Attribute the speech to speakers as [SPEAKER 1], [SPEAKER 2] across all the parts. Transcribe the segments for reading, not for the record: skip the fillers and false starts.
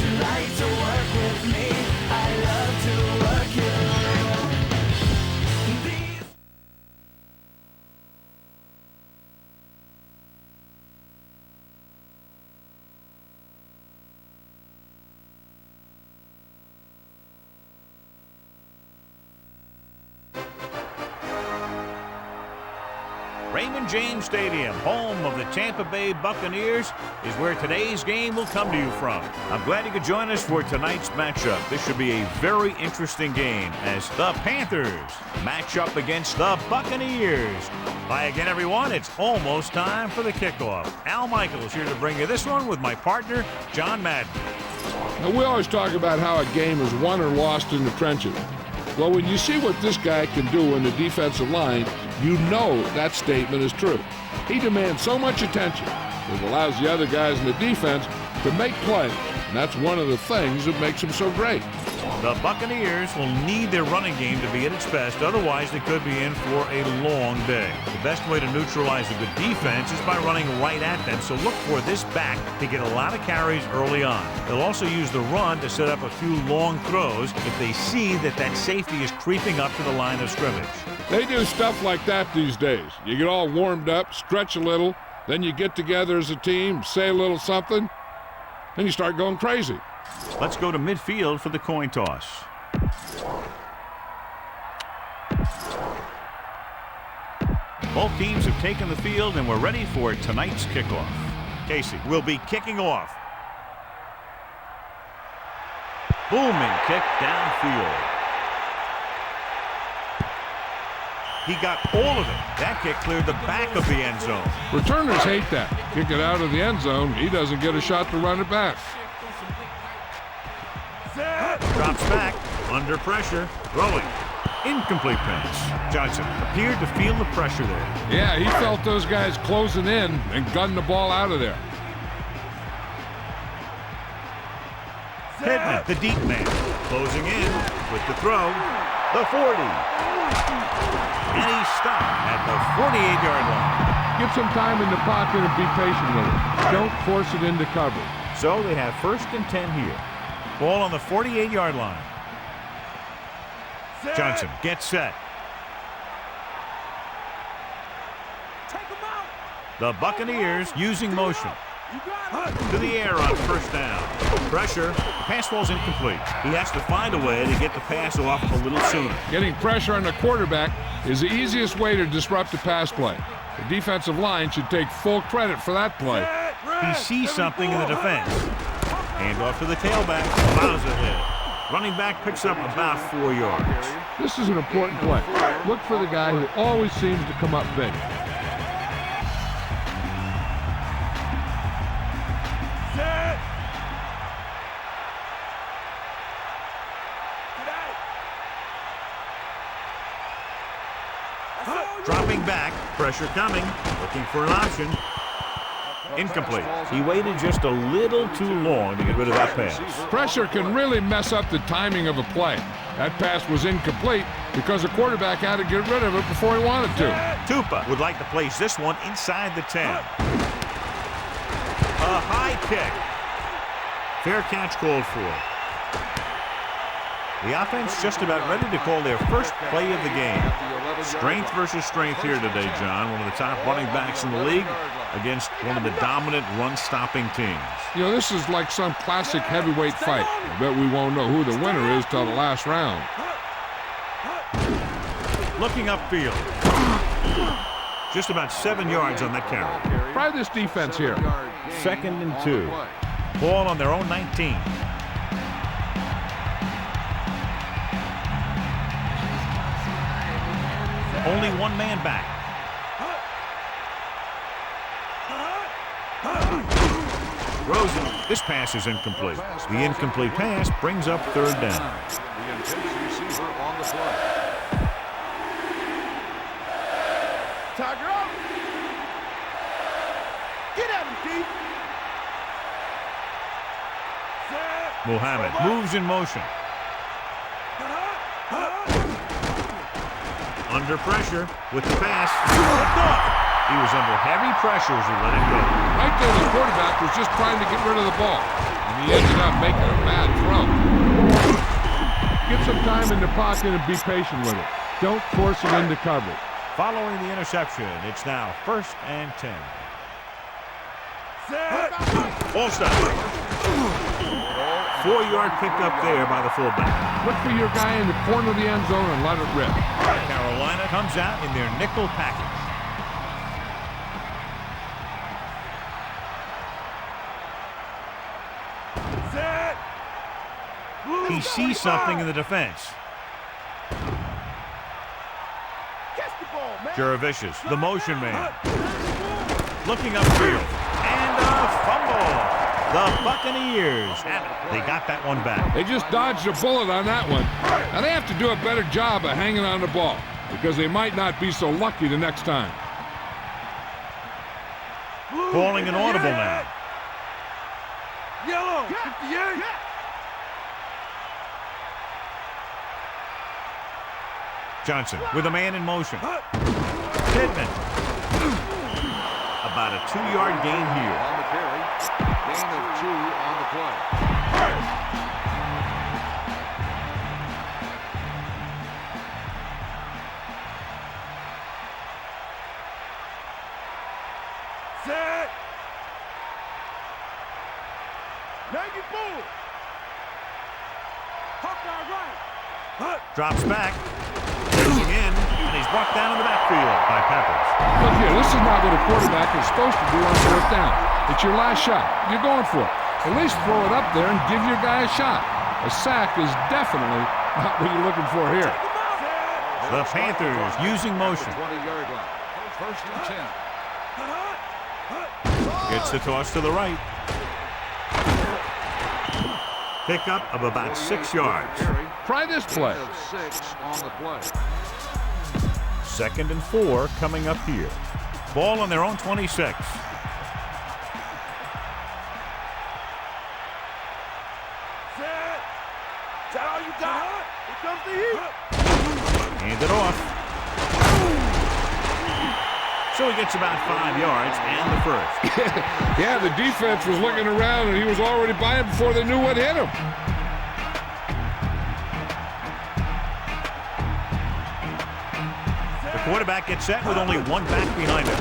[SPEAKER 1] you like to work with me? I love to work you.
[SPEAKER 2] Raymond James Stadium, home of the Tampa Bay Buccaneers, is where today's game will come to you from. I'm glad you could join us for tonight's matchup. This should be a very interesting game as the Panthers match up against the Buccaneers. Hi again, everyone. It's almost time for the kickoff. Al Michaels here to bring you this one with my partner, John Madden.
[SPEAKER 3] Now, we always talk about how a game is won or lost in the trenches. Well, when you see what this guy can do in the defensive line, you know that statement is true. He demands so much attention. It allows the other guys in the defense to make plays, and that's one of the things that makes him so great.
[SPEAKER 2] The Buccaneers will need their running game to be at its best, otherwise they could be in for a long day. The best way to neutralize a good defense is by running right at them, so look for this back to get a lot of carries early on. They'll also use the run to set up a few long throws if they see that that safety is creeping up to the line of scrimmage.
[SPEAKER 3] They do stuff like that these days. You get all warmed up, stretch a little, then you get together as a team, say a little something, and you start going crazy.
[SPEAKER 2] Let's go to midfield for the coin toss. Both teams have taken the field and we're ready for tonight's kickoff. Casey will be kicking off. Booming kick downfield. He got all of it. That kick cleared the back of the end zone.
[SPEAKER 3] Returners hate that. Kick it out of the end zone. He doesn't get a shot to run it back.
[SPEAKER 2] Drops back, under pressure, throwing. Incomplete pass. Johnson appeared to feel the pressure there.
[SPEAKER 3] Yeah, he felt those guys closing in and gunned the ball out of there.
[SPEAKER 2] Pittman, the deep man, closing in with the throw. The 40. And he stopped at the 48-yard line.
[SPEAKER 3] Give some time in the pocket and be patient with it. Don't force it into coverage.
[SPEAKER 2] So they have 1st and 10 here. Ball on the 48-yard line. Johnson gets set. The Buccaneers using motion. To the air on 1st down. Pressure. Pass ball's incomplete. He has to find a way to get the pass off a little sooner.
[SPEAKER 3] Getting pressure on the quarterback is the easiest way to disrupt a pass play. The defensive line should take full credit for that play.
[SPEAKER 2] He sees something in the defense. Hand off to the tailback. Allows it hit. Running back picks up about 4 yards.
[SPEAKER 3] This is an important play. Look for the guy who always seems to come up big.
[SPEAKER 2] Dropping back, pressure coming, looking for an option. Incomplete. He waited just a little too long to get rid of that pass.
[SPEAKER 3] Pressure can really mess up the timing of a play. That pass was incomplete because the quarterback had to get rid of it before he wanted to.
[SPEAKER 2] Tupa would like to place this one inside the 10. A high kick. Fair catch called for. The offense just about ready to call their first play of the game. Strength versus strength here today, John. One of the top running backs in the league against one of the dominant run-stopping teams.
[SPEAKER 3] You know, this is like some classic heavyweight fight. I bet we won't know who the winner is till the last round.
[SPEAKER 2] Looking upfield. Just about 7 yards on that carry.
[SPEAKER 3] Try this defense here.
[SPEAKER 2] 2nd and 2. Ball on their own 19. Only one man back. Rosen, this pass is incomplete. The incomplete pass brings up 3rd down.
[SPEAKER 4] The intended receiver on the play.
[SPEAKER 5] Tiger up. Get at him, Keith.
[SPEAKER 2] Muhammad moves in motion. Under pressure with the pass. Picked off. He was under heavy pressure as he let it go.
[SPEAKER 3] Right there, the quarterback was just trying to get rid of the ball. And He ended up making a bad throw. Get some time in the pocket and be patient with it. Don't force it into coverage.
[SPEAKER 2] Following the interception, it's now 1st and 10. Ball stop. 4-yard pickup there by the fullback.
[SPEAKER 3] Look for your guy in the corner of the end zone and let it rip.
[SPEAKER 2] Carolina comes out in their nickel package. He sees something in the defense. Juravicius, the motion man. Looking upfield. And a fumble. The Buccaneers have it. They got that one back.
[SPEAKER 3] They just dodged a bullet on that one. Now they have to do a better job of hanging on the ball because they might not be so lucky the next time.
[SPEAKER 2] Calling an audible now.
[SPEAKER 5] Yellow. 58.
[SPEAKER 2] Johnson with a man in motion. Pittman. About a 2-yard gain here.
[SPEAKER 4] On the carry. Gain of 2 on the play.
[SPEAKER 5] Set. 94. Hawkeye right.
[SPEAKER 2] Drops back. Closing in. And he's brought down in the backfield by Peppers.
[SPEAKER 3] Look here, this is not what a quarterback is supposed to do on 4th down. It's your last shot. You're going for it. At least throw it up there and give your guy a shot. A sack is definitely not what you're looking for here.
[SPEAKER 2] The Panthers using motion.
[SPEAKER 4] 20-yard line. 1st and 10.
[SPEAKER 2] Gets the toss to the right. Pickup of about 6 yards.
[SPEAKER 3] Try this play.
[SPEAKER 4] Gain of 6 on the play.
[SPEAKER 2] 2nd and 4 coming up here. Ball on their own 26.
[SPEAKER 5] Set. Is that all you got? Here comes the heat.
[SPEAKER 2] Hand it off. So he gets about 5 yards and the first.
[SPEAKER 3] Yeah, the defense was looking around and he was already by him before they knew what hit him.
[SPEAKER 2] The quarterback gets set with only one back behind him.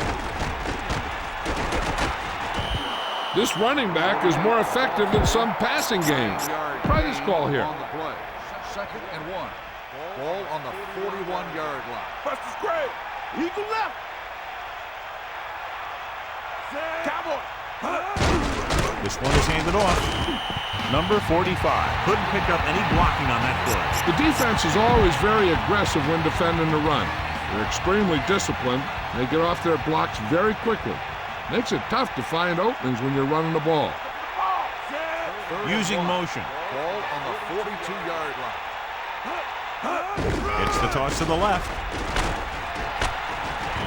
[SPEAKER 3] This running back is more effective than some passing games. Try this call here.
[SPEAKER 4] On the play. 2nd and 1. Ball on the 41-yard line.
[SPEAKER 5] Preston's great. Eagle left. Cowboy.
[SPEAKER 2] This one is handed off. Number 45. Couldn't pick up any blocking on that play.
[SPEAKER 3] The defense is always very aggressive when defending the run. They're extremely disciplined. They get off their blocks very quickly. Makes it tough to find openings when you're running the ball.
[SPEAKER 2] Using motion.
[SPEAKER 4] Ball on the 42-yard line.
[SPEAKER 2] Gets the toss to the left.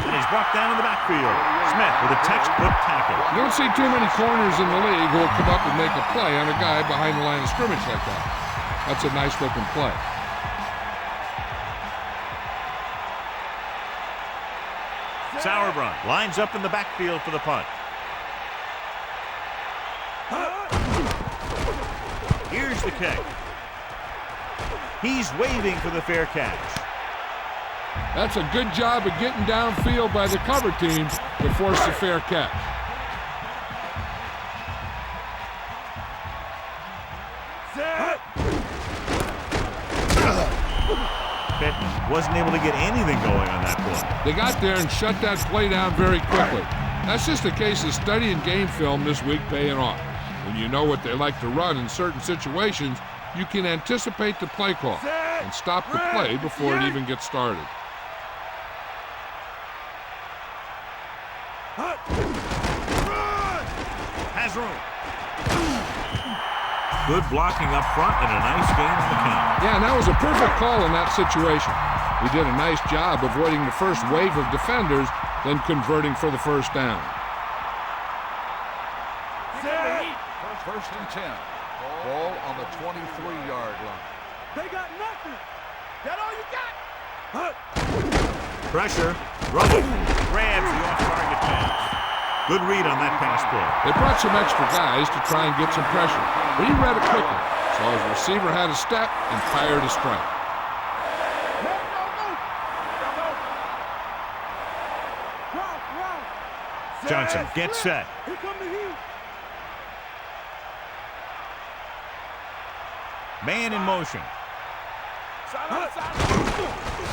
[SPEAKER 2] And he's brought down in the backfield. Smith with a textbook tackle.
[SPEAKER 3] You don't see too many corners in the league who will come up and make a play on a guy behind the line of scrimmage like that. That's a nice-looking play.
[SPEAKER 2] Sauerbrunn lines up in the backfield for the punt. Here's the kick. He's waving for the fair catch.
[SPEAKER 3] That's a good job of getting downfield by the cover team to force the fair catch.
[SPEAKER 2] Pittman wasn't able to get anything going on that play.
[SPEAKER 3] They got there and shut that play down very quickly. That's just a case of studying game film this week paying off. When you know what they like to run in certain situations, you can anticipate the play call and stop the play before it even gets started.
[SPEAKER 2] Has room. Good blocking up front and a nice gain on the count.
[SPEAKER 3] Yeah, and that was a perfect call in that situation. He did a nice job avoiding the first wave of defenders, then converting for the first down.
[SPEAKER 4] 1st and 10. Ball on the 23-yard line.
[SPEAKER 5] They got nothing. That all you got?
[SPEAKER 2] Pressure. Rolling. Grabs the off-target pass. Good read on that pass play.
[SPEAKER 3] They brought some extra guys to try and get some pressure. But he read it quickly, so his receiver had a step and fired a strike.
[SPEAKER 2] Johnson gets set.
[SPEAKER 5] Here come the heat.
[SPEAKER 2] Man in motion.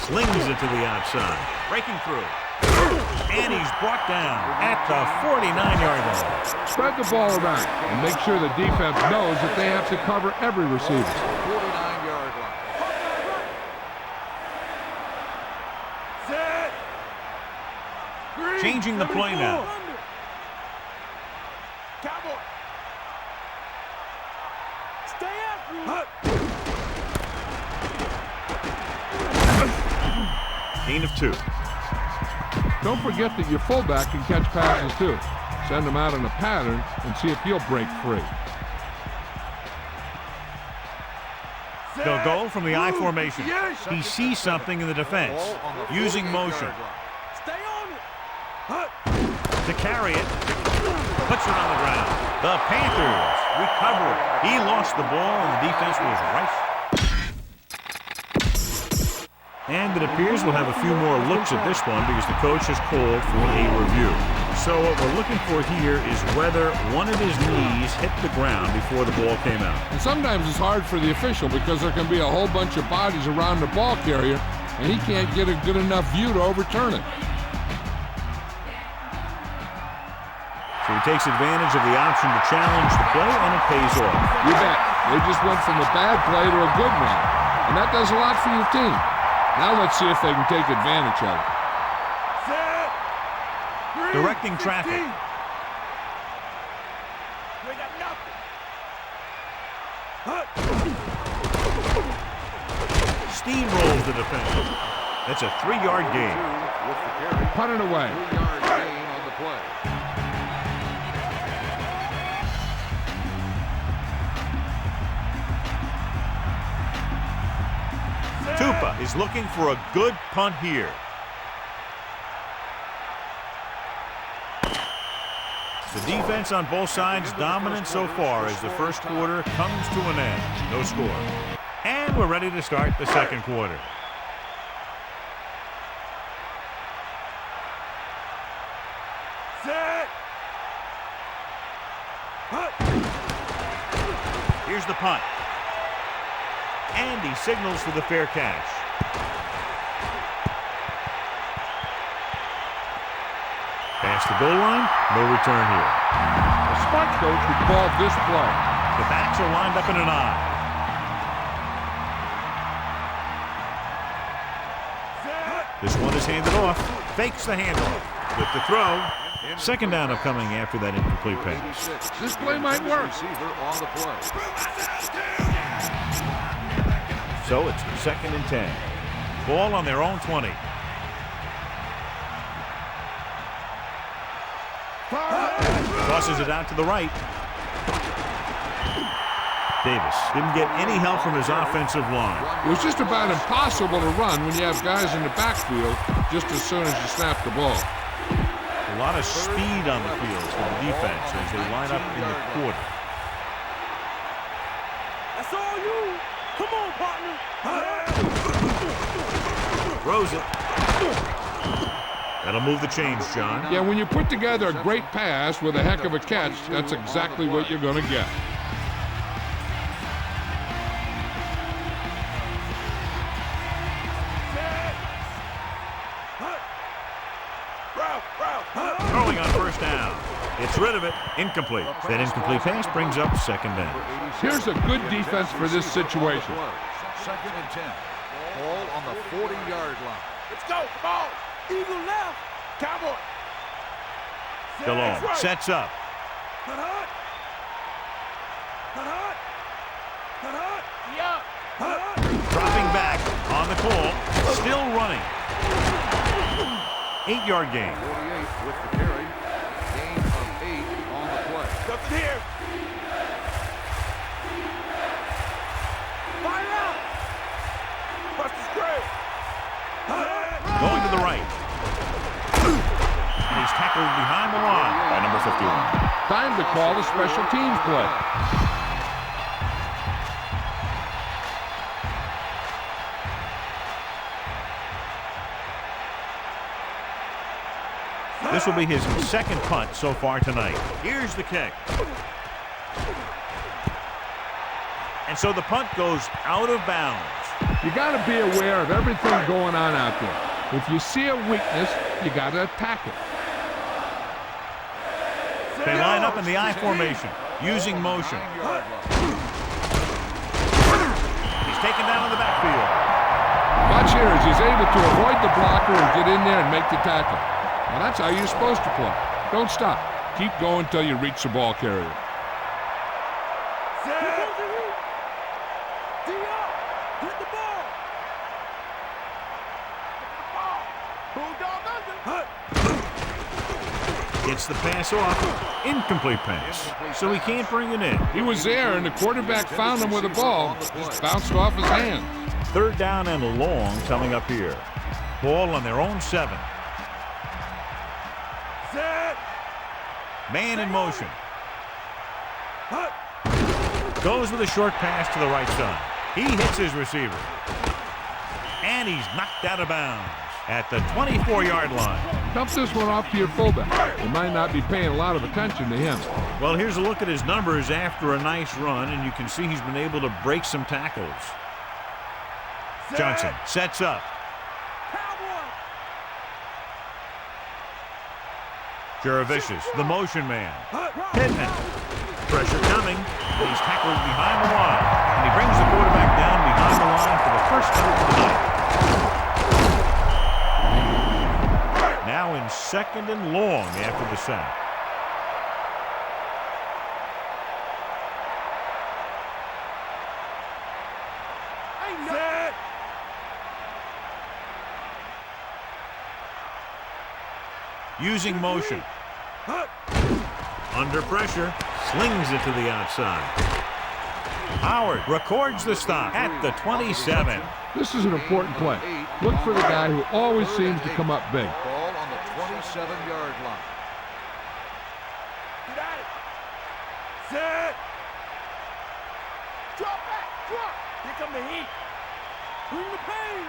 [SPEAKER 5] Slings
[SPEAKER 2] Slings it to the outside. Breaking through. And he's brought down at the 49-yard line.
[SPEAKER 3] Spread the ball around and make sure the defense knows that they have to cover every receiver.
[SPEAKER 4] 49-yard line.
[SPEAKER 5] Set.
[SPEAKER 2] Changing the play now.
[SPEAKER 5] Cowboy. Stay after him.
[SPEAKER 2] Gain of 2.
[SPEAKER 3] Don't forget that your fullback can catch passes too. Send him out in a pattern and see if he'll break free.
[SPEAKER 2] They'll go from the I formation. He sees something in the defense. Using motion.
[SPEAKER 5] Stay on it.
[SPEAKER 2] To carry it. Puts it on the ground. The Panthers recover it. He lost the ball and the defense was right. And it appears we'll have a few more looks at this one because the coach has called for a review. So what we're looking for here is whether one of his knees hit the ground before the ball came out.
[SPEAKER 3] And sometimes it's hard for the official because there can be a whole bunch of bodies around the ball carrier and he can't get a good enough view to overturn it.
[SPEAKER 2] So he takes advantage of the option to challenge the play and it pays off.
[SPEAKER 3] You bet. They just went from a bad play to a good one. And that does a lot for your team. Now let's see if they can take advantage of it.
[SPEAKER 5] Set.
[SPEAKER 2] Directing traffic.
[SPEAKER 5] We got nothing.
[SPEAKER 2] Steamrolls the defender. That's a 3-yard gain.
[SPEAKER 4] With the carry.
[SPEAKER 3] Punt it away.
[SPEAKER 4] 3-yard gain on the play.
[SPEAKER 2] Tampa is looking for a good punt here. The defense on both sides dominant so far as the first quarter comes to an end. No score. And we're ready to start the second quarter.
[SPEAKER 5] Set.
[SPEAKER 2] Here's the punt. And he signals for the fair catch. Past the goal line, no return here.
[SPEAKER 3] A smart coach would call this play.
[SPEAKER 2] The backs are lined up in an I. This one is handed off. Fakes the handoff. With the throw. Second down upcoming after that incomplete pass.
[SPEAKER 3] This play might work.
[SPEAKER 4] Receiver on the play.
[SPEAKER 2] So it's 2nd and 10. Ball on their own 20. Tosses it out to the right. Davis didn't get any help from his offensive line.
[SPEAKER 3] It was just about impossible to run when you have guys in the backfield just as soon as you snap the ball.
[SPEAKER 2] A lot of speed on the field for the defense as they line up in the quarter.
[SPEAKER 5] That's all you. Come on, partner.
[SPEAKER 2] Throws it. That'll move the chains, John.
[SPEAKER 3] Yeah, when you put together a great pass with a heck of a catch, that's exactly what you're going to get.
[SPEAKER 2] Throwing on first down. It's rid of it. Incomplete. That incomplete pass brings up 2nd down.
[SPEAKER 3] Here's a good defense for this situation.
[SPEAKER 4] 2nd and 10. Ball on the 40-yard line.
[SPEAKER 5] Let's go. Come on. Eagle left. Cowboy.
[SPEAKER 2] Delone sets up.
[SPEAKER 5] Hut, hut. Hut, hut. Hut, hut. Yeah. Hut, hut.
[SPEAKER 2] Dropping back on the call. Still running. 8-yard gain.
[SPEAKER 4] 48 with the carry. Gain of 8 on the play.
[SPEAKER 5] Nothing here. Fire out. Buster's great.
[SPEAKER 2] Going to the right. And he's tackled behind the line by number 51.
[SPEAKER 3] Time to call the special teams play.
[SPEAKER 2] This will be his second punt so far tonight. Here's the kick. And so the punt goes out of bounds.
[SPEAKER 3] You got to be aware of everything going on out there. If you see a weakness, you got to attack it.
[SPEAKER 2] They line up in the I formation, using motion. He's taken down in the backfield.
[SPEAKER 3] Watch here as he's able to avoid the blocker and get in there and make the tackle. Now that's how you're supposed to play. Don't stop. Keep going until you reach the ball carrier.
[SPEAKER 2] Gets the pass off. Incomplete pass. So he can't bring it in.
[SPEAKER 3] He was there, and the quarterback found him with a ball. Just bounced off his hand.
[SPEAKER 2] Third down and long coming up here. Ball on their own 7. Man in motion. Goes with a short pass to the right side. He hits his receiver. And he's knocked out of bounds at the 24-yard line.
[SPEAKER 3] Dump this one off to your fullback. You might not be paying a lot of attention to him.
[SPEAKER 2] Well, here's a look at his numbers after a nice run, and you can see he's been able to break some tackles. Johnson sets up. Jaravicius, the motion man. Pittman. Pressure coming. He's tackled behind the line. And he brings the quarterback down behind the line for the first time tonight. Now in second and long after the sack. Using motion. Under pressure. Slings it to the outside. Howard records the stop at the 27.
[SPEAKER 3] This is an important play. Look for the guy who always seems to come up big.
[SPEAKER 4] Ball on the 27-yard line.
[SPEAKER 5] Get at it. Set. Drop back. Drop. Here come the heat. Bring the pain.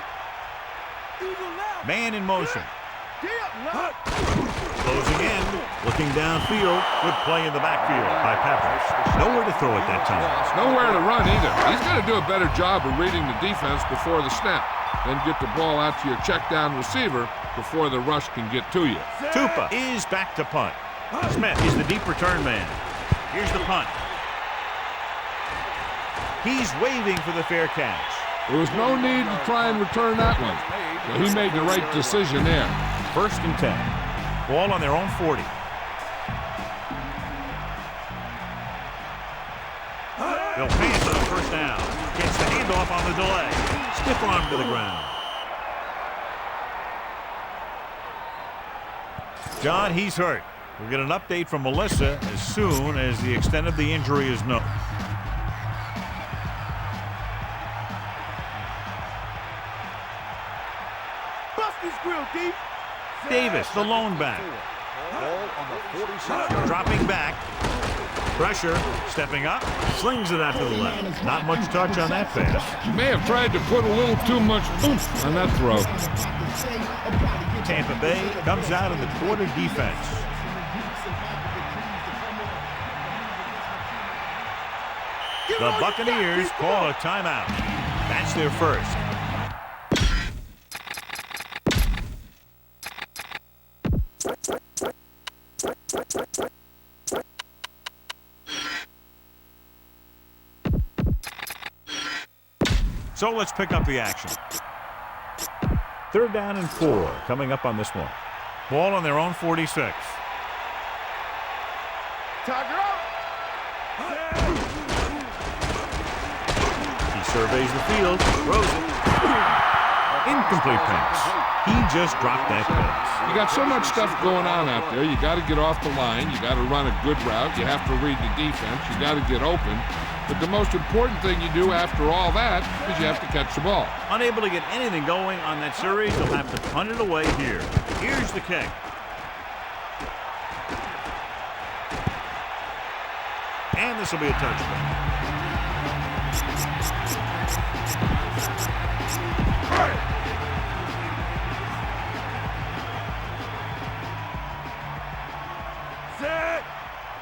[SPEAKER 5] Eagle left.
[SPEAKER 2] Man in motion.
[SPEAKER 5] Closing
[SPEAKER 2] in, looking downfield. Good play in the backfield by Peppers. Nowhere to throw at that time.
[SPEAKER 3] Nowhere to run either. He's got to do a better job of reading the defense before the snap. Then get the ball out to your check down receiver before the rush can get to you.
[SPEAKER 2] Tupa is back to punt. Smith is the deep return man. Here's the punt. He's waving for the fair catch.
[SPEAKER 3] There was no need to try and return that one. So he made the right decision there.
[SPEAKER 2] First and 10. Ball on their own 40. They'll pass on the first down. Gets the handoff on the delay. Stiff arm to the ground. John, he's hurt. We'll get an update from Melissa as soon as the extent of the injury is known. Davis, the lone back.
[SPEAKER 4] Ball on the 46-yard.
[SPEAKER 2] Dropping back. Pressure. Stepping up. Slings it out to the left. Not much touch on that pass.
[SPEAKER 3] He may have tried to put a little too much oomph on that throw.
[SPEAKER 2] Tampa Bay comes out in the quarter defense. The Buccaneers call a timeout. That's their first. So let's pick up the action. Third down and 4 coming up on this one. Ball on their own 46.
[SPEAKER 5] Tiger up.
[SPEAKER 2] He surveys the field, throws it. Incomplete pass. He just dropped that pass.
[SPEAKER 3] You got so much stuff going on out there. You got to get off the line. You got to run a good route. You have to read the defense. You got to get open. But the most important thing you do after all that is you have to catch the ball.
[SPEAKER 2] Unable to get anything going on that series, they'll have to punt it away here. Here's the kick. And this will be a touchdown.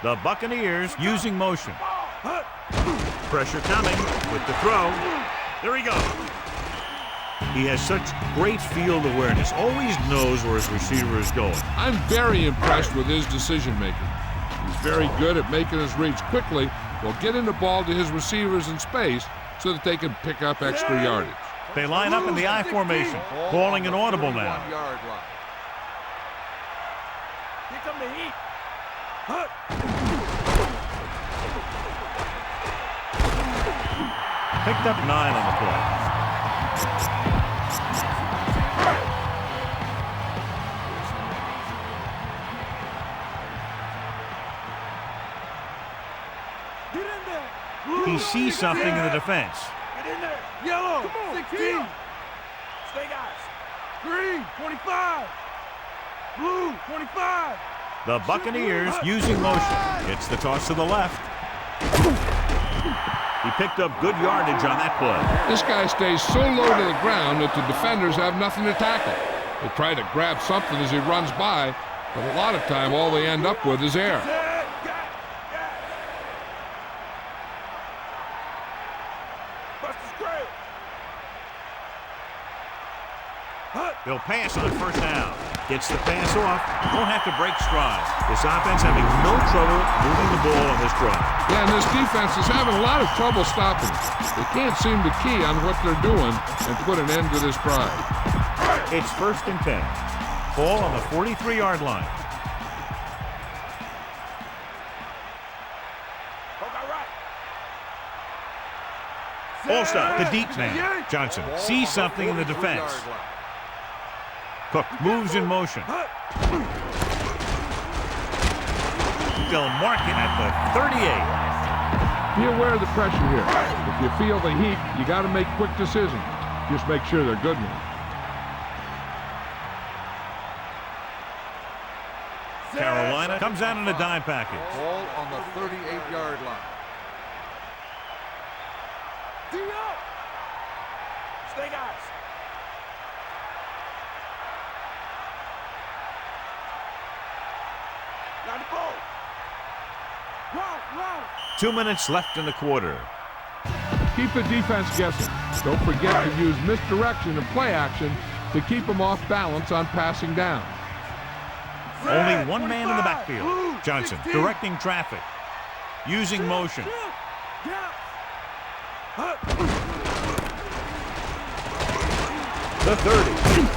[SPEAKER 2] The Buccaneers using motion. Pressure coming with the throw. There he goes. He has such great field awareness. Always knows where his receiver is going.
[SPEAKER 3] I'm very impressed with his decision-making. He's very good at making his reads quickly while getting the ball to his receivers in space so that they can pick up extra yardage.
[SPEAKER 2] They line up in the I formation, calling an audible now.
[SPEAKER 5] Here come the heat.
[SPEAKER 2] Picked up 9 on the play.
[SPEAKER 5] Get in there.
[SPEAKER 2] He sees something in the defense.
[SPEAKER 5] Get in there. Yellow. Come on. 16. Stay guys. Green. 25. Blue. 25.
[SPEAKER 2] The Buccaneers using motion. It's the toss to the left. He picked up good yardage on that play.
[SPEAKER 3] This guy stays so low to the ground that the defenders have nothing to tackle. They try to grab something as he runs by, but a lot of time all they end up with is air.
[SPEAKER 2] They'll pass on first down. Gets the pass off. Won't have to break stride. This offense having no trouble moving the ball on this drive.
[SPEAKER 3] Yeah, and this defense is having a lot of trouble stopping. They can't seem to key on what they're doing and put an end to this drive.
[SPEAKER 2] It's 1st and 10. Ball on the 43-yard line. All stop. The deep man. Johnson sees something in the defense. Cook moves in motion. They'll mark it at the 38.
[SPEAKER 3] Be aware of the pressure here. If you feel the heat, you got to make quick decisions. Just make sure they're good ones.
[SPEAKER 2] Carolina comes out in a dime package.
[SPEAKER 4] Ball on the 38-yard line.
[SPEAKER 5] Stay guys. Got the ball. Wow.
[SPEAKER 2] 2 minutes left in the quarter.
[SPEAKER 3] Keep the defense guessing. Don't forget to use misdirection and play action to keep them off balance on passing down.
[SPEAKER 2] Only one man in the backfield. Johnson directing traffic. Using motion. The 30.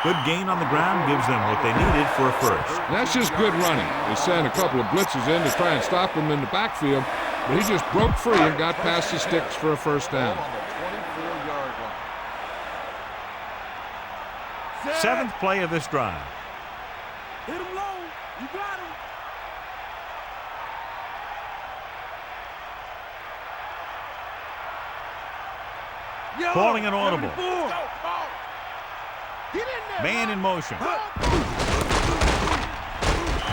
[SPEAKER 2] Good gain on the ground gives them what they needed for a first.
[SPEAKER 3] That's just good running. They sent a couple of blitzes in to try and stop him in the backfield, but he just broke free and got past the sticks for a first down.
[SPEAKER 4] Ball on the 24-yard line.
[SPEAKER 2] 7th play of this drive.
[SPEAKER 5] Hit him low. You got him.
[SPEAKER 2] Calling an audible.
[SPEAKER 5] Get in there.
[SPEAKER 2] Man in motion. And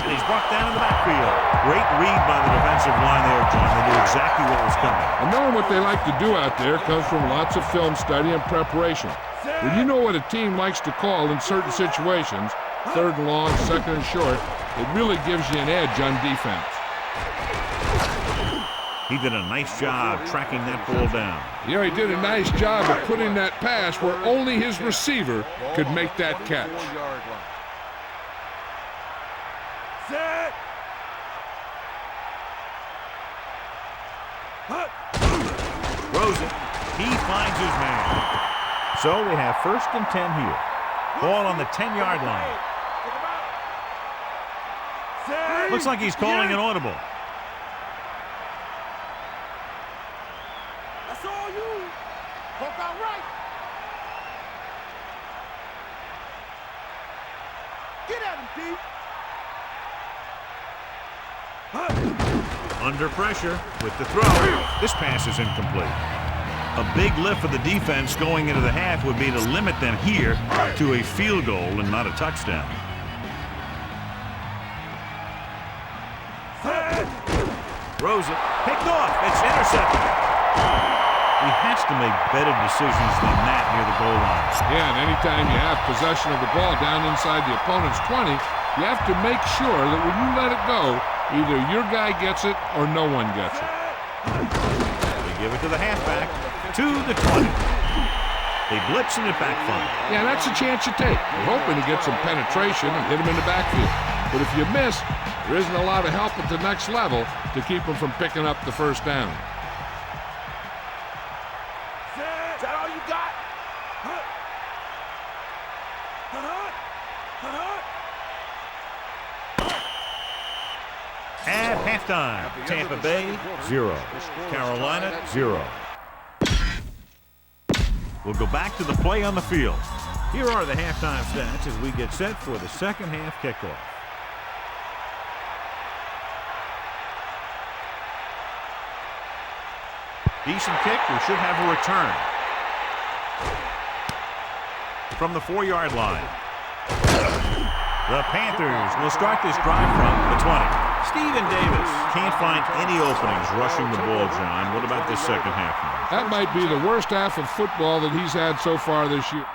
[SPEAKER 2] he's brought down in the backfield. Great read by the defensive line there, John. They knew exactly what was coming.
[SPEAKER 3] And knowing what they like to do out there comes from lots of film study and preparation. When you know what a team likes to call in certain situations, 3rd and long, 2nd and short, it really gives you an edge on defense.
[SPEAKER 2] He did a nice job tracking that ball down.
[SPEAKER 3] Yeah, he did a nice job of putting that pass where only his receiver could make that catch.
[SPEAKER 4] 24-yard line.
[SPEAKER 5] Set.
[SPEAKER 2] Throws it. He finds his man. So they have 1st and 10 here. Ball on the 10-yard line. Looks like he's calling an audible.
[SPEAKER 5] That's all you. Hook out right. Get at him, D.
[SPEAKER 2] Under pressure with the throw. This pass is incomplete. A big lift for the defense going into the half would be to limit them here to a field goal and not a touchdown. Throws it. Picked off. It's intercepted. He has to make better decisions than that near the goal line.
[SPEAKER 3] Yeah, and anytime you have possession of the ball down inside the opponent's 20, you have to make sure that when you let it go, Either your guy gets it or no one gets it.
[SPEAKER 2] They give it to the halfback, to the 20. They blitzing it back front.
[SPEAKER 3] Yeah, that's a chance you take. You're hoping to get some penetration and hit him in the backfield. But if you miss, there isn't a lot of help at the next level to keep him from picking up the first down.
[SPEAKER 5] Is that all you got?
[SPEAKER 2] At halftime, Tampa Bay, 0. Carolina, 0. We'll go back to the play on the field. Here are the halftime stats as we get set for the second half kickoff. Decent kick. We should have a return from the 4-yard line. The Panthers will start this drive from the 20. Stephen Davis can't find any openings rushing the ball, John. What about this second half now?
[SPEAKER 3] That might be the worst half of football that he's had so far this year.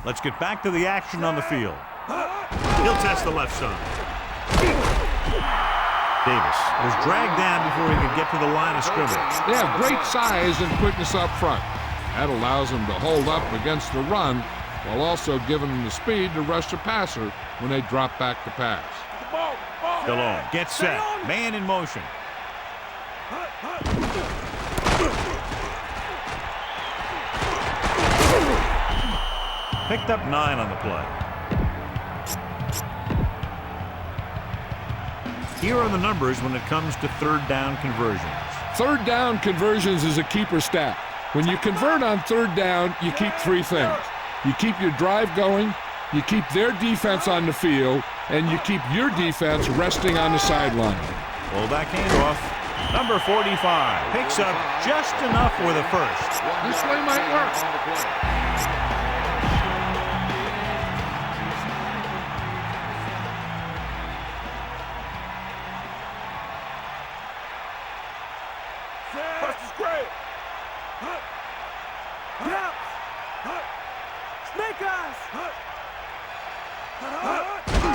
[SPEAKER 2] Let's get back to the action on the field. He'll test the left side. Davis was dragged down before he could get to the line of scrimmage.
[SPEAKER 3] They have great size and quickness up front. That allows them to hold up against the run while also giving them the speed to rush the passer when they drop back to pass.
[SPEAKER 2] Still on. Get set. Man in motion. Picked up 9 on the play. Here are the numbers when it comes to third down conversions.
[SPEAKER 3] Third down conversions is a keeper stat. When you convert on third down, you keep 3 things. You keep your drive going, you keep their defense on the field, and you keep your defense resting on the sideline.
[SPEAKER 2] Pull back handoff. Number 45 picks up just enough for the first.
[SPEAKER 3] This play might work.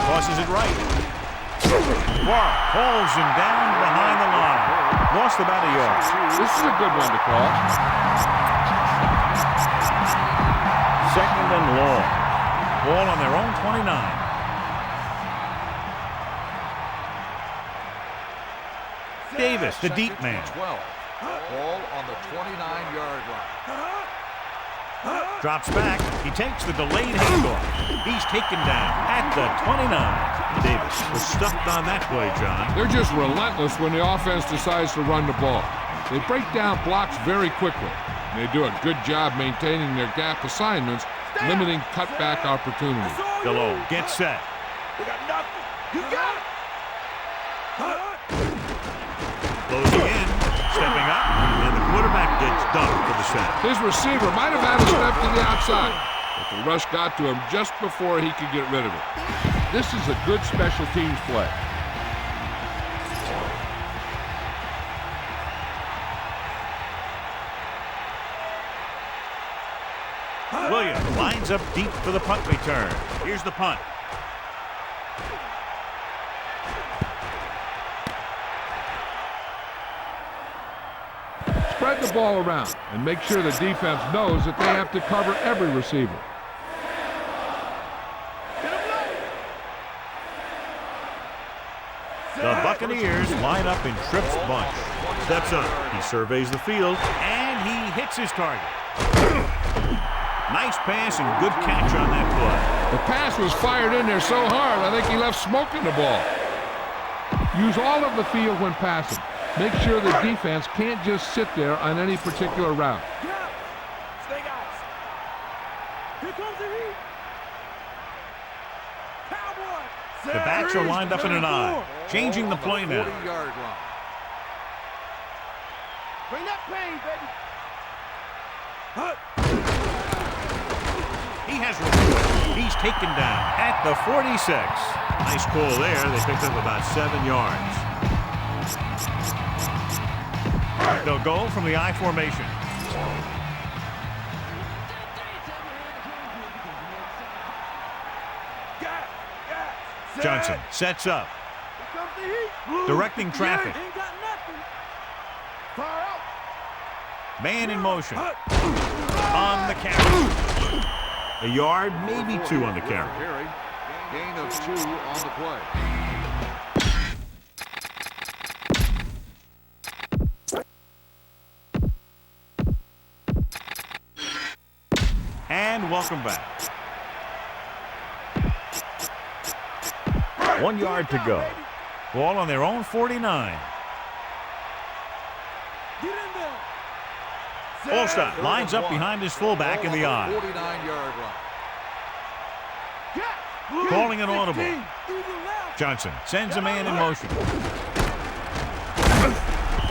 [SPEAKER 2] Tosses it right. Clark pulls him down behind the line. Lost about a yard.
[SPEAKER 3] This is a good one to call.
[SPEAKER 2] Second and long. Ball on their own 29. Davis, the deep man.
[SPEAKER 4] 12. Ball on the 29-yard line.
[SPEAKER 2] Drops back. He takes the delayed handoff. He's taken down at the 29. Davis was stuffed on that play, John.
[SPEAKER 3] They're just relentless when the offense decides to run the ball. They break down blocks very quickly. They do a good job maintaining their gap assignments, limiting cutback opportunities.
[SPEAKER 2] Gallo, get set.
[SPEAKER 5] We got nothing. You got it.
[SPEAKER 2] Closing in, stepping up, and the quarterback gets dunked for the sack.
[SPEAKER 3] His receiver might have had a step to the outside, but the rush got to him just before he could get rid of it. This is a good special teams play.
[SPEAKER 2] Williams lines up deep for the punt return. Here's the punt.
[SPEAKER 3] Spread the ball around and make sure the defense knows that they have to cover every receiver.
[SPEAKER 2] The Buccaneers line up in Tripp's bunch. Steps up. He surveys the field, and he hits his target. Nice pass and good catch on that play.
[SPEAKER 3] The pass was fired in there so hard, I think he left smoke in the ball. Use all of the field when passing. Make sure the defense can't just sit there on any particular route.
[SPEAKER 5] Stay, guys. Here comes the heat. Cowboy.
[SPEAKER 2] The backs are lined up in an eye. Changing the play now.
[SPEAKER 4] 40-yard line.
[SPEAKER 5] Bring that pain, baby.
[SPEAKER 2] He has one. He's taken down at the 46. Nice call there. They picked up about 7 yards. They'll go from the I formation. Johnson sets up. Directing traffic. Man in motion. On the carry. A yard, maybe 2 on the carry.
[SPEAKER 4] Gain of 2 on the play.
[SPEAKER 2] And welcome back. 1 yard to go. Ball on their own 49. Allstott lines up behind his fullback in the I.
[SPEAKER 4] 49-yard line.
[SPEAKER 2] Calling an audible. Johnson sends a man in motion.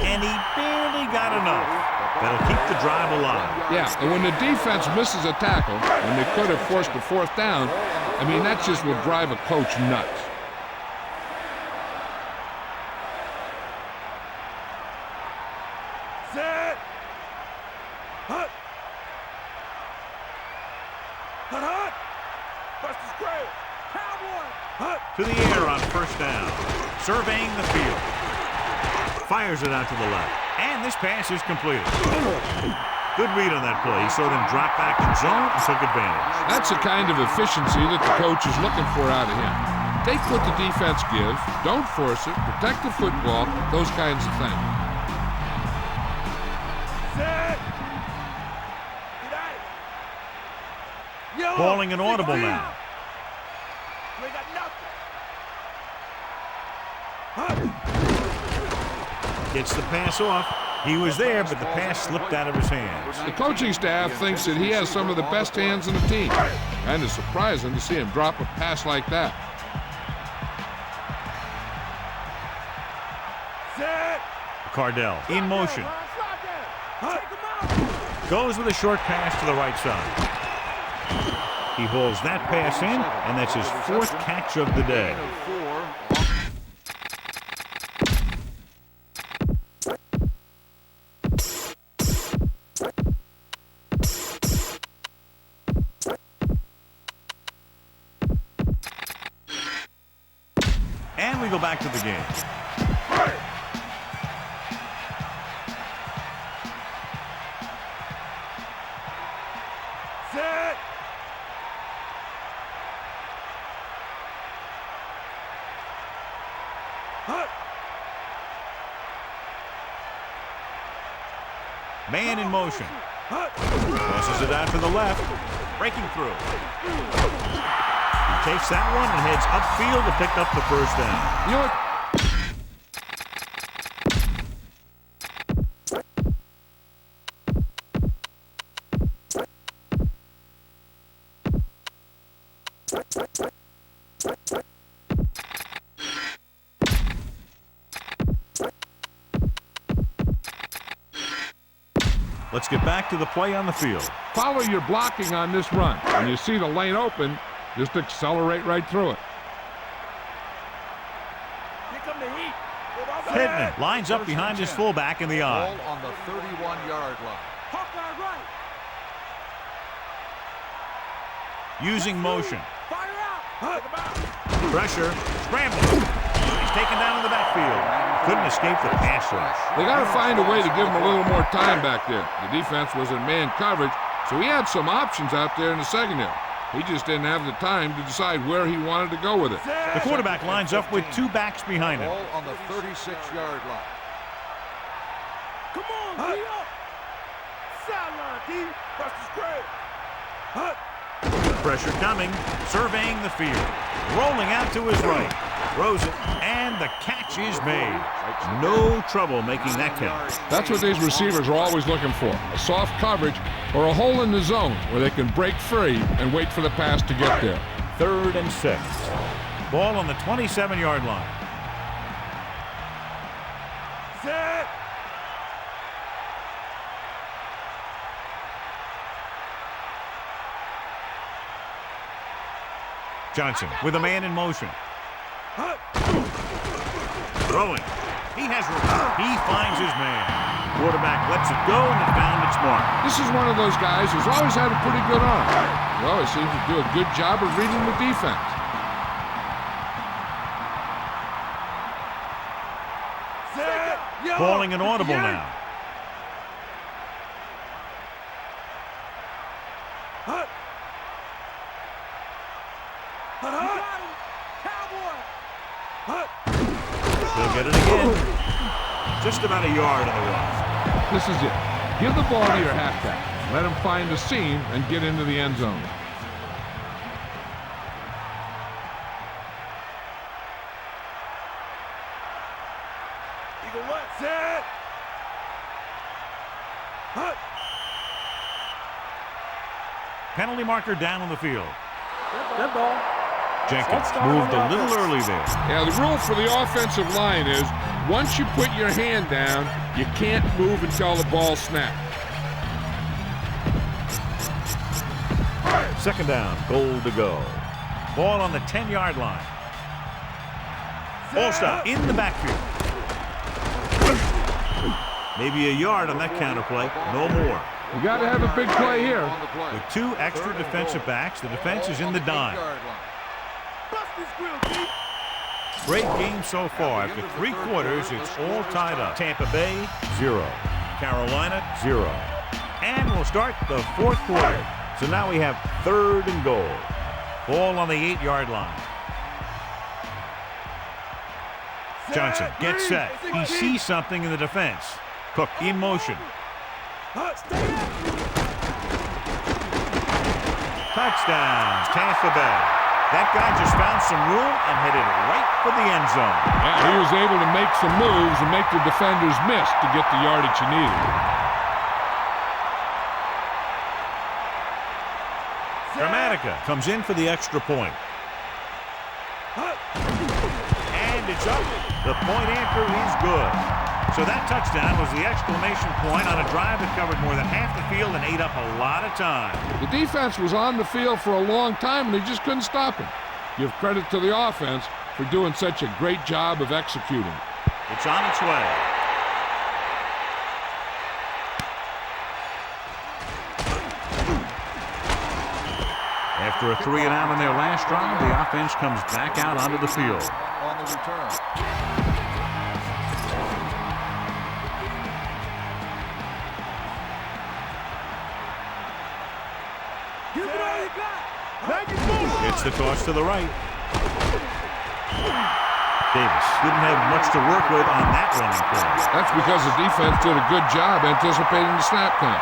[SPEAKER 2] And he barely got enough. That'll keep the drive alive.
[SPEAKER 3] Yeah, and when the defense misses a tackle, when they could have forced a 4th down, I mean, that just will drive a coach nuts.
[SPEAKER 5] Set. Hut. Hut, hut. Buster's great. Cowboy. Hut.
[SPEAKER 2] To the air on 1st down. Surveying the field. Fires it out to the left. And this pass is completed. Good read on that play. He saw them drop back in zone and took advantage.
[SPEAKER 3] That's the kind of efficiency that the coach is looking for out of him. Take what the defense gives, don't force it, protect the football, those kinds of things.
[SPEAKER 5] Set. Get out. Yellow.
[SPEAKER 2] Calling an audible now.
[SPEAKER 5] We got nothing. Hut.
[SPEAKER 2] Gets the pass off. He was there, but the pass slipped out of his hands.
[SPEAKER 3] The coaching staff thinks that he has some of the best hands in the team. And it's surprising to see him drop a pass like that.
[SPEAKER 5] Set.
[SPEAKER 2] Cardell in motion. Goes with a short pass to the right side. He hauls that pass in, and that's his 4th catch of the day.
[SPEAKER 4] Gain of 4.
[SPEAKER 2] And we go back to the game.
[SPEAKER 5] Set. Hut.
[SPEAKER 2] Man in motion.
[SPEAKER 5] Hut.
[SPEAKER 2] Tosses it out to the left. Breaking through. Takes that one and heads upfield to pick up the 1st down.
[SPEAKER 3] You know what?
[SPEAKER 2] Let's get back to the play on the field.
[SPEAKER 3] Follow your blocking on this run. When you see the lane open, just accelerate right through it.
[SPEAKER 5] Here come the heat.
[SPEAKER 2] Pittman lines up behind his fullback in the I.
[SPEAKER 4] Ball on the 31-yard line.
[SPEAKER 5] Hawkeye right.
[SPEAKER 2] Using motion.
[SPEAKER 5] Fire out.
[SPEAKER 2] Pressure. Scramble. He's taken down in the backfield. Couldn't escape the pass rush.
[SPEAKER 3] They got to find a way to give him a little more time back there. The defense was in man coverage, so he had some options out there in the secondary. He just didn't have the time to decide where he wanted to go with it.
[SPEAKER 2] The quarterback lines up with 2 backs behind him.
[SPEAKER 4] Ball on the 36-yard line.
[SPEAKER 5] Come on, D up. Sideline, D. Buster's great. Hut.
[SPEAKER 2] Pressure coming. Surveying the field. Rolling out to his right. Throws it, and the catch is made. No trouble making that count.
[SPEAKER 3] That's what these receivers are always looking for, a soft coverage or a hole in the zone where they can break free and wait for the pass to get there.
[SPEAKER 2] 3rd and 6. Ball on the 27-yard line.
[SPEAKER 5] Set.
[SPEAKER 2] Johnson with a man in motion. Throwing. He has room. He finds his man. Quarterback lets it go, and it found its mark.
[SPEAKER 3] This is one of those guys who's always had a pretty good arm. He always seems to do a good job of reading the defense.
[SPEAKER 2] Calling an audible now. He'll get it again. Just about a yard on the run.
[SPEAKER 3] This is it. Give the ball to your halfback. Let him find the seam and get into the end zone.
[SPEAKER 5] Eagle left. Set.
[SPEAKER 2] Penalty marker down on the field.
[SPEAKER 5] Good ball.
[SPEAKER 2] Jenkins moved a little early there.
[SPEAKER 3] Yeah, the rule for the offensive line is once you put your hand down, you can't move until the ball snaps.
[SPEAKER 2] Second down, goal to go. Ball on the 10-yard line. Ball stop in the backfield. Maybe a yard on that counter play. No more.
[SPEAKER 3] You got to have a big play here.
[SPEAKER 2] With 2 extra defensive backs, the defense is in the dime. Great game so far. After 3 quarters, it's all tied up. Tampa Bay, 0. Carolina, 0. And we'll start the 4th quarter. So now we have 3rd and goal. Ball on the 8-yard line. Johnson gets set. He sees something in the defense. Cook in motion. Touchdown, Tampa Bay. That guy just found some room and headed right for the end zone.
[SPEAKER 3] Yeah, he was able to make some moves and make the defenders miss to get the yardage he needed.
[SPEAKER 2] Dramatica comes in for the extra point. And it's up. The point anchor is good. So that touchdown was the exclamation point on a drive that covered more than half the field and ate up a lot of time.
[SPEAKER 3] The defense was on the field for a long time, and they just couldn't stop him. Give credit to the offense for doing such a great job of executing.
[SPEAKER 2] It's on its way. After a 3-and-out on their last drive, the offense comes back out onto the field.
[SPEAKER 4] On the return.
[SPEAKER 2] It's the toss to the right. Davis didn't have much to work with on that running play.
[SPEAKER 3] That's because the defense did a good job anticipating the snap count.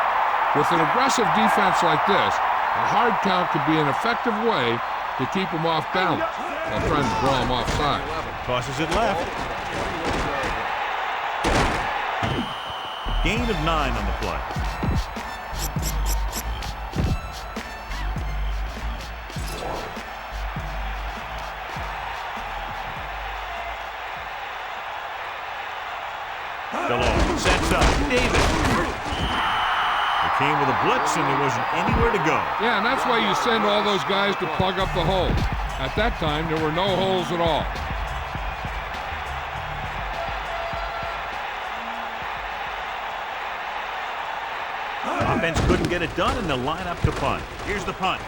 [SPEAKER 3] With an aggressive defense like this, a hard count could be an effective way to keep them off balance while trying to draw them offside.
[SPEAKER 2] Tosses it left. Gain of 9 on the play. DeLong sets up. Davis. It came with a blitz, and there wasn't anywhere to go.
[SPEAKER 3] Yeah, and that's why you send all those guys to plug up the hole. At that time, there were no holes at all.
[SPEAKER 2] Offense couldn't get it done, and they'll line up to punt. Here's the punt.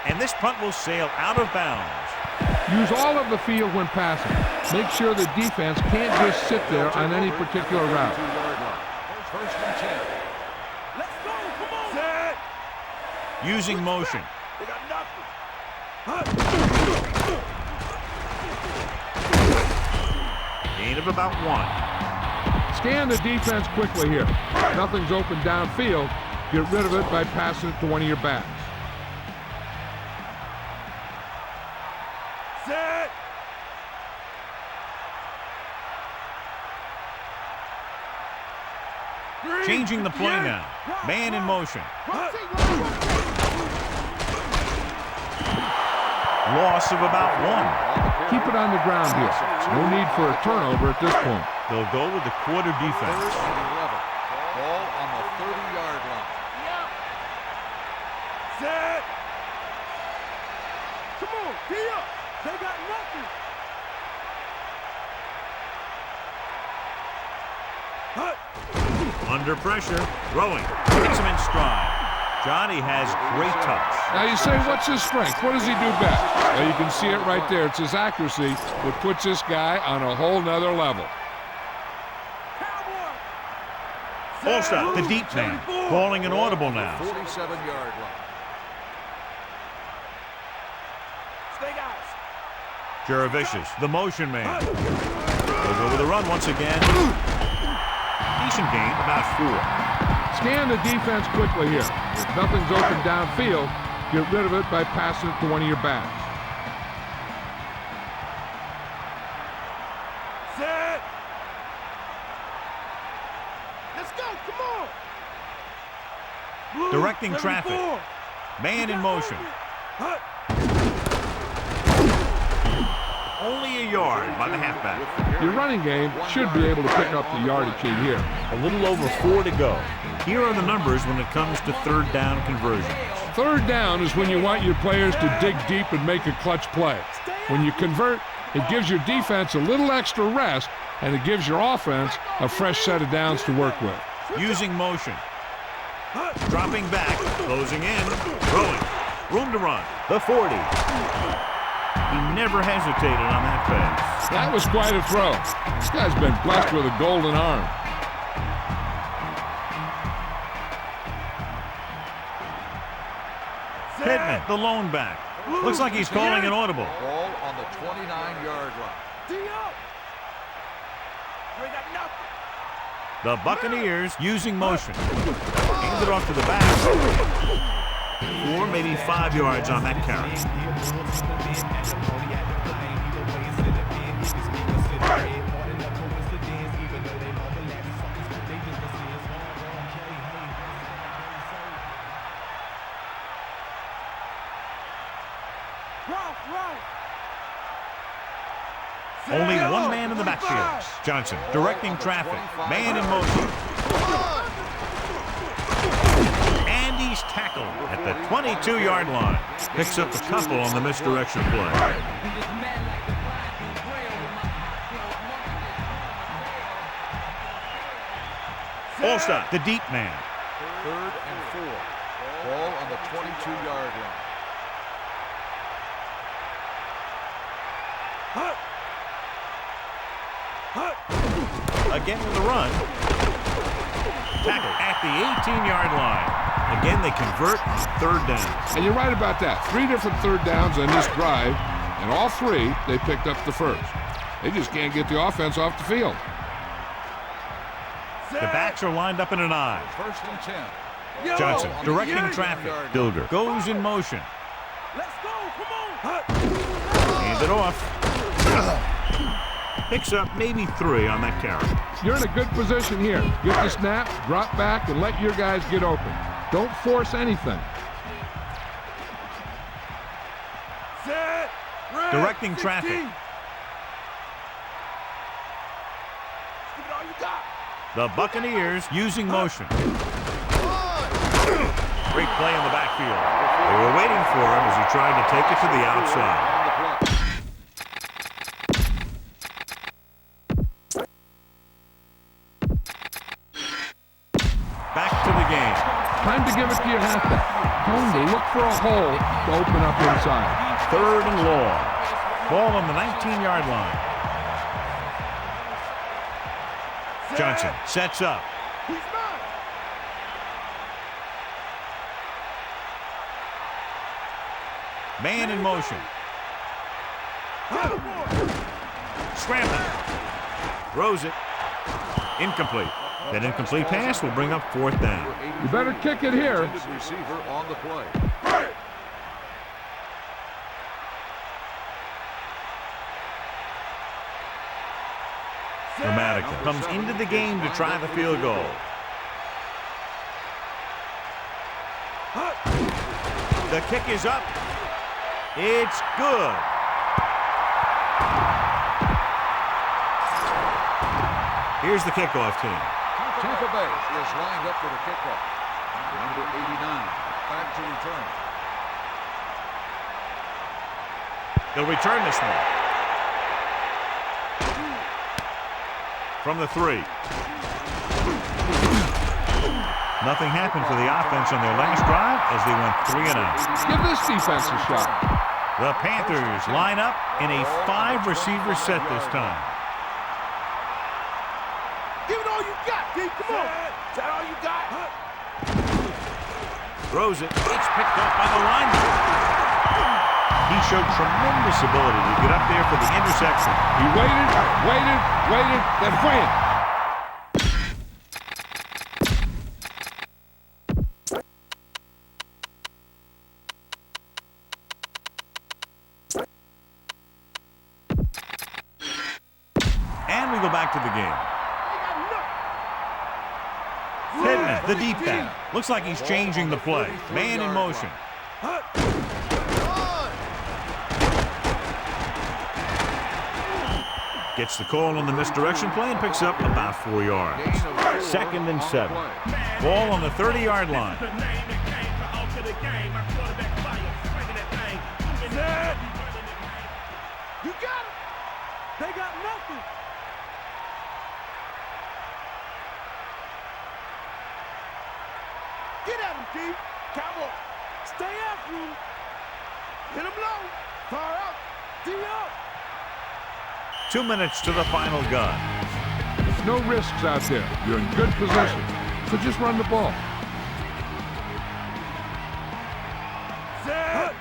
[SPEAKER 2] And this punt will sail out of bounds.
[SPEAKER 3] Use all of the field when passing. Make sure the defense can't just sit there on any particular route.
[SPEAKER 4] First and 10.
[SPEAKER 5] Let's go. Come on. Set.
[SPEAKER 2] Using motion.
[SPEAKER 5] They got nothing.
[SPEAKER 2] Gain of about 1.
[SPEAKER 3] Scan the defense quickly here. Nothing's open downfield. Get rid of it by passing it to one of your backs.
[SPEAKER 5] Set.
[SPEAKER 2] Changing the play now. Man in motion. Loss of about 1.
[SPEAKER 3] Keep it on the ground here. No need for a turnover at this point.
[SPEAKER 2] They'll go with the quarter defense.
[SPEAKER 4] First and 11. Ball on the 30-yard line.
[SPEAKER 5] Set. Come on, tee up. They got nothing.
[SPEAKER 2] Under pressure, throwing. Hits him in stride. Johnny has great touch.
[SPEAKER 3] Now you say, what's his strength? What does he do best? Well, you can see it right there. It's his accuracy that puts this guy on a whole nother level.
[SPEAKER 2] Full stop, the deep man, calling an audible now.
[SPEAKER 4] 47-yard line.
[SPEAKER 2] Jerevicius, the motion man. Goes over the run once again. Decent gain, about 4.
[SPEAKER 3] Scan the defense quickly here. If nothing's open downfield, get rid of it by passing it to one of your backs.
[SPEAKER 5] Set. Let's go. Come on. Blue,
[SPEAKER 2] Directing
[SPEAKER 5] 74.
[SPEAKER 2] traffic. Man in motion. Only a yard by the halfback.
[SPEAKER 3] Your running game should be able to pick up the yardage here.
[SPEAKER 2] A little over 4 to go. Here are the numbers when it comes to third down conversions.
[SPEAKER 3] Third down is when you want your players to dig deep and make a clutch play. When you convert, it gives your defense a little extra rest, and it gives your offense a fresh set of downs to work with.
[SPEAKER 2] Using motion. Dropping back, closing in, throwing. Room to run. The 40. He never hesitated on that pass.
[SPEAKER 3] That was quite a throw. This guy's been blessed with a golden arm.
[SPEAKER 2] Pittman, the lone back. Looks like he's calling an audible.
[SPEAKER 4] Ball on the 29-yard line.
[SPEAKER 2] The Buccaneers using motion. Hands it off to the back. 4, maybe 5 yards on that carry. Only one man in the backfield. Johnson directing traffic. Man in motion. And he's tackled at the 22-yard line. Picks up a couple on the misdirection play. Full stop, the deep man.
[SPEAKER 4] 3rd and 4. Ball on the 22-yard line.
[SPEAKER 2] Again with the run. Tackle at the 18-yard line. Again, they convert on 3rd down.
[SPEAKER 3] And you're right about that. 3 different third downs on this drive, and all 3, they picked up the first. They just can't get the offense off the field.
[SPEAKER 2] The backs are lined up in an I.
[SPEAKER 4] 1st and 10.
[SPEAKER 2] Johnson directing traffic. Dilger goes in motion.
[SPEAKER 5] Let's go. Come on.
[SPEAKER 2] Hands it off. Picks up maybe 3 on that carry.
[SPEAKER 3] You're in a good position here. Get the snap, drop back, and let your guys get open. Don't force anything.
[SPEAKER 5] Set. Red.
[SPEAKER 2] Directing
[SPEAKER 5] 16.
[SPEAKER 2] traffic.
[SPEAKER 5] Give it all you got.
[SPEAKER 2] The Buccaneers using motion. Great play in the backfield. They were waiting for him as he tried to take it to the outside. Back to the game.
[SPEAKER 3] Time to give it to your halfback. Tell him to look for a hole to open up inside.
[SPEAKER 2] 3rd and long. Ball on the 19-yard line. Johnson sets up.
[SPEAKER 5] He's mine.
[SPEAKER 2] Man in motion. Scrambling. Throws it. Incomplete. That incomplete pass will bring up 4th down.
[SPEAKER 3] You better kick it here.
[SPEAKER 4] Receiver on the play.
[SPEAKER 2] Dramatica comes into the game to try the field goal. The kick is up. It's good. Here's the kickoff team.
[SPEAKER 4] Tampa Bay is lined up for the kickoff. Number 89, back to return.
[SPEAKER 2] They'll return this one. From the 3. Nothing happened for the offense on their last drive as they went 3 and out.
[SPEAKER 3] Give this defense a shot.
[SPEAKER 2] The Panthers line up in a 5-receiver set this time.
[SPEAKER 5] Give it all you got, D. Come on. Is that all you got?
[SPEAKER 2] Throws it. It's picked up by the lineman. He showed tremendous ability to get up there for the interception.
[SPEAKER 3] He waited, then wham!
[SPEAKER 2] And we go back to the game. Pittman, the deep back. Looks like he's changing the play. Man in motion. Gets the call on the misdirection play and picks up about 4 yards. 2nd and 7. Ball on the 30-yard line.
[SPEAKER 5] You got it. They got nothing. Get at him, D. Cowboy. Stay after him. Hit him low. Far out. D up.
[SPEAKER 2] 2 minutes to the final gun.
[SPEAKER 3] There's no risks out there. You're in good position. So just run the ball.
[SPEAKER 5] Set.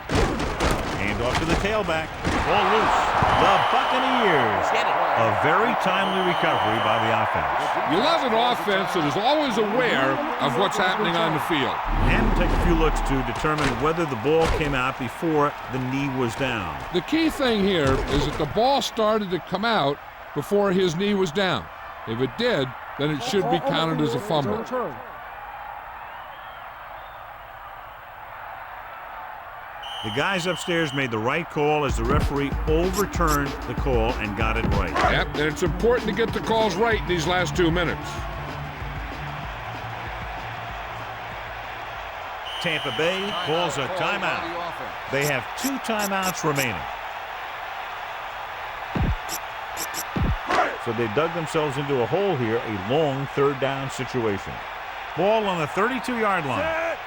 [SPEAKER 2] Hand off to the tailback. Ball loose. The Buccaneers get it. A very timely recovery by the offense.
[SPEAKER 3] You love an offense that is always aware of what's happening on the field.
[SPEAKER 2] And take a few looks to determine whether the ball came out before the knee was down.
[SPEAKER 3] The key thing here is that the ball started to come out before his knee was down. If it did, then it should be counted as a fumble.
[SPEAKER 2] The guys upstairs made the right call as the referee overturned the call and got it right.
[SPEAKER 3] Yep, and it's important to get the calls right in these last 2 minutes.
[SPEAKER 2] Tampa Bay calls a timeout. They have 2 timeouts remaining. So they dug themselves into a hole here, a long 3rd down situation. Ball on the 32-yard line.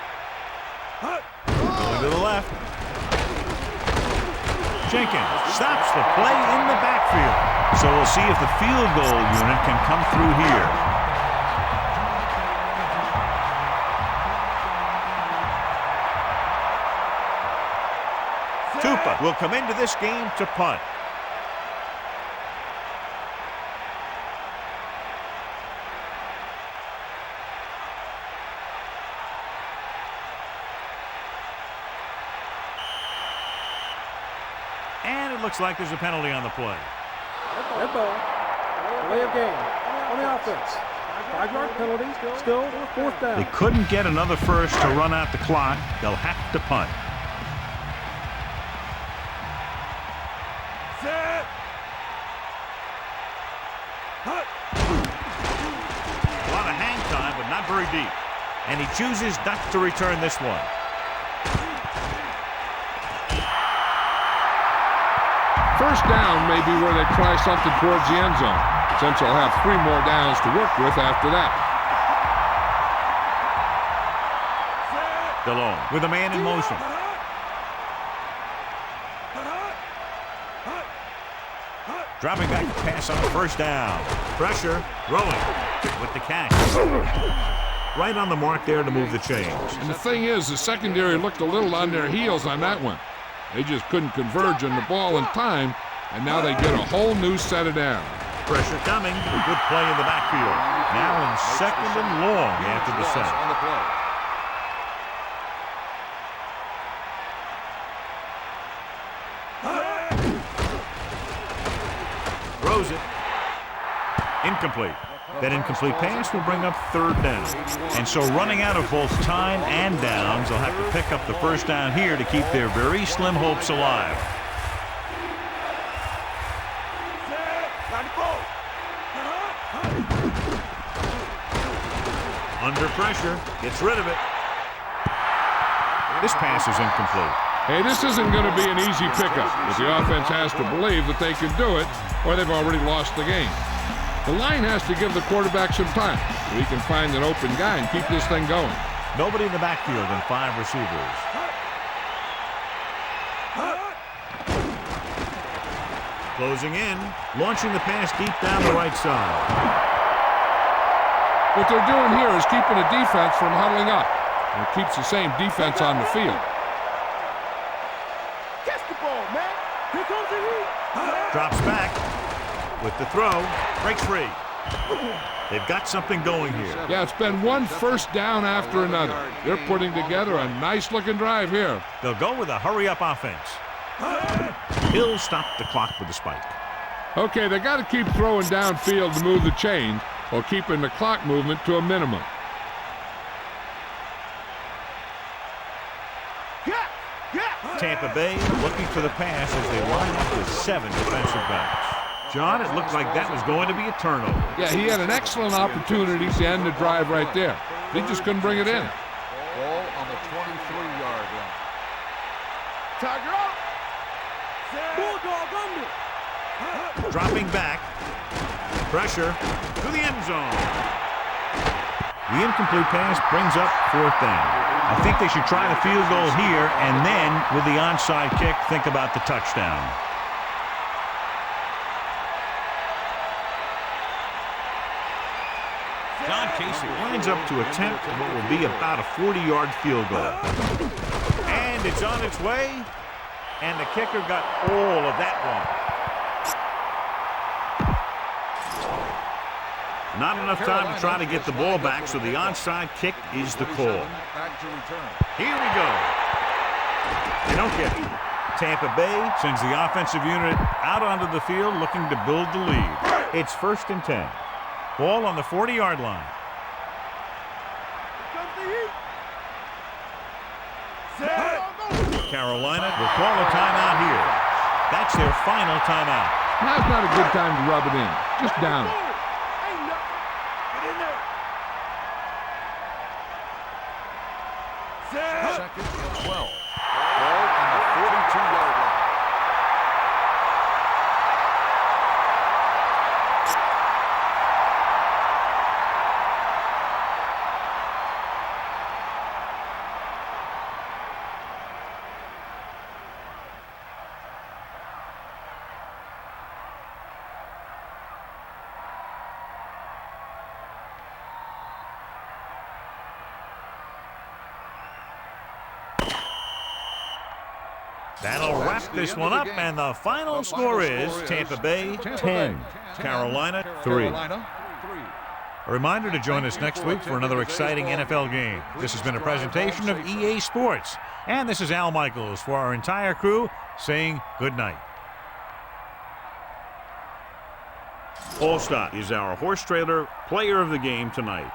[SPEAKER 2] Going to the left. Jenkins stops the play in the backfield. So we'll see if the field goal unit can come through here. Tupa will come into this game to punt. And it looks like there's a penalty on the play.
[SPEAKER 6] Red ball. Delay of game on the offense. 5-yard penalty. Still 4th down.
[SPEAKER 2] They couldn't get another first to run out the clock. They'll have to punt.
[SPEAKER 5] Set.
[SPEAKER 2] A lot of hang time, but not very deep. And he chooses not to return this one.
[SPEAKER 3] First down may be where they try something towards the end zone, since they'll have 3 more downs to work with after that.
[SPEAKER 2] Delone with a man in motion. Dropping back to pass on the first down. Pressure, rolling with the catch. Right on the mark there to move the chains.
[SPEAKER 3] And the thing is, the secondary looked a little on their heels on that one. They just couldn't converge on the ball in time, and now they get a whole new set of downs.
[SPEAKER 2] Pressure coming. A good play in the backfield. Now in 2nd and long after the set. Throws it. Incomplete. That incomplete pass will bring up 3rd down. And so running out of both time and downs, they'll have to pick up the first down here to keep their very slim hopes alive. Under pressure, gets rid of it. This pass is incomplete.
[SPEAKER 3] Hey, this isn't going to be an easy pickup, but the offense has to believe that they can do it, or they've already lost the game. The line has to give the quarterback some time so he can find an open guy and keep this thing going.
[SPEAKER 2] Nobody in the backfield and 5 receivers. Closing in, launching the pass deep down the right side.
[SPEAKER 3] What they're doing here is keeping the defense from huddling up. And it keeps the same defense on the field.
[SPEAKER 5] Catch the ball, man. Here comes the heat.
[SPEAKER 2] Drops back with the throw. Breaks free. They've got something going here.
[SPEAKER 3] Yeah, it's been one first down after another. They're putting together a nice-looking drive here.
[SPEAKER 2] They'll go with a hurry-up offense. He'll stop the clock with a spike.
[SPEAKER 3] Okay, they got to keep throwing downfield to move the chains while keeping the clock movement to a minimum.
[SPEAKER 2] Tampa Bay looking for the pass as they line up with 7 defensive backs. John, it looked like that was going to be a turnover.
[SPEAKER 3] Yeah, he had an excellent opportunity to end the drive right there. He just couldn't bring it in.
[SPEAKER 4] Ball on the 23-yard line.
[SPEAKER 5] Tiger up. Bulldog under.
[SPEAKER 2] Dropping back. Pressure to the end zone. The incomplete pass brings up 4th down. I think they should try the field goal here, and then with the onside kick, think about the touchdown. John Casey lines up to attempt what will be about a 40-yard field goal. And it's on its way, and the kicker got all of that one. Not enough time to try to get the ball back, so the onside kick is the call. Here we go. They don't get it. Tampa Bay sends the offensive unit out onto the field looking to build the lead. It's 1st and 10. Ball on the 40-yard line. Carolina will call a timeout here. That's their final timeout.
[SPEAKER 3] Now's not a good time to rub it in. Just down it.
[SPEAKER 4] Second and 12. Ball on the 42-yard line.
[SPEAKER 2] That'll wrap this one up, and the final score is Tampa Bay 10, Carolina 3. A reminder to join us next week for another exciting NFL game. This has been a presentation of EA Sports, and this is Al Michaels for our entire crew saying good night. Allstott is our horse trailer player of the game tonight.